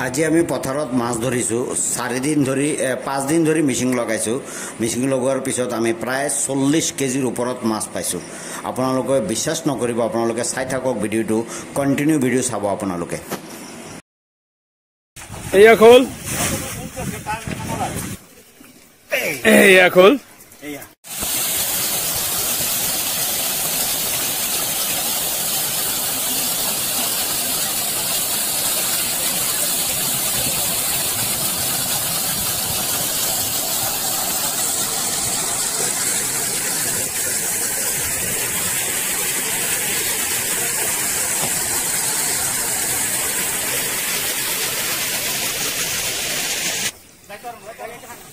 আজি আমি পথাৰত মাছ ধৰিছোঁ 4 দিন ধৰি 5 দিন ধৰি মিচিং লগাইছোঁ মিচিং লগোৱাৰ পিছত আমি প্ৰায় 40 কেজিৰ ওপৰত মাছ পাইছোঁ আপোনালোকে বিশ্বাস নকৰিব আপোনালোকে চাই থাকক ভিডিওটো কন্টিনিউ ভিডিও চাব আপোনালোকে এয়া খোল এয়া খোল এয়া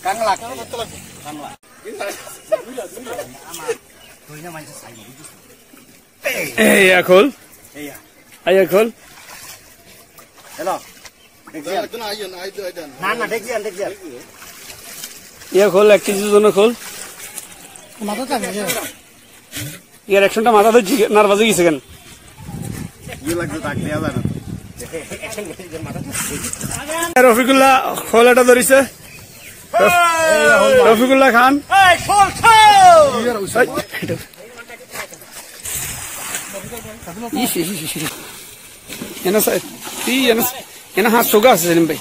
Kanglak. এয়া খোল এয়া খোল Hello. Nana, dekian. ইয়া খোল 1 কেজির জন্য খোল ইয়ার অ্যাকশনটা মাথা ধরছি নার্ভাস হয়ে গেছে কেন রফিকুল্লাহ খোলাটা ধরিছে রফিকুল্লাহ খান এনা হাত সোগা আছে সেলিম ভাই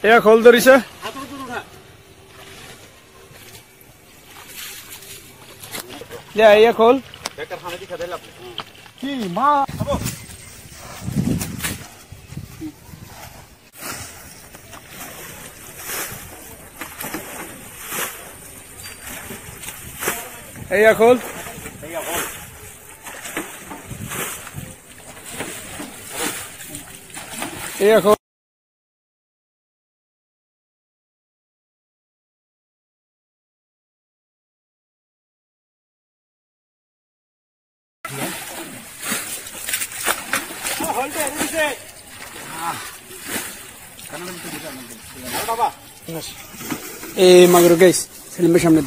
এয়া খোল ধরিছে এয়া খোল এয়া খোল এয়া খোল এই মাগর গাইস সেলিমের সামনে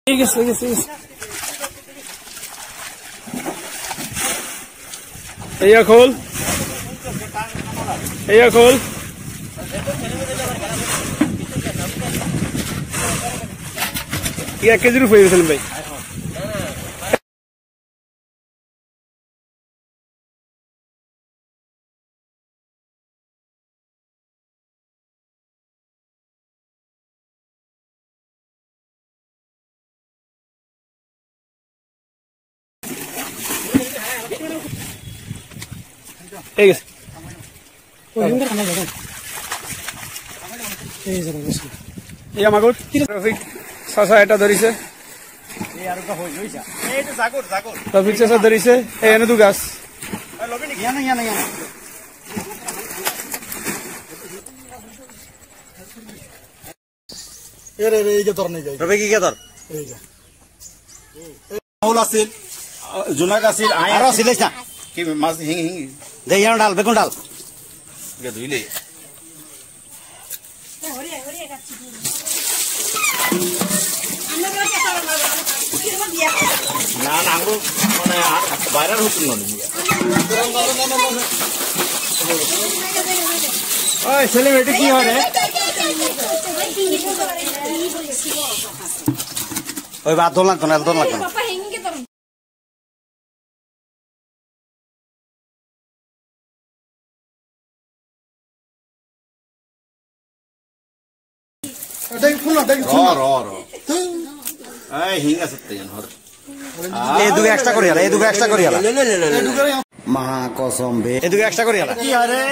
গেছে এয়া খোল ইয়া কেজির উপরে গেছিলেন ভাই এই গেছে এই আমাগর রফিক চাচা এটা ধরিছে রফিক চাচা ধরিছে এই এনে দু গাছ জোনাক আছিল আৰু আছিল না কি মাছ হিঙি দেইয়ান ডাল বেগুন ডাল ধুইলে না আঙুর মানে বাইরের হচ্ছিল ওই সেলিম এটা কি হয় রে ওই বাদ দোল লাগতো না মা কসম বে এদুকে এক্সট্রা করি কি আরে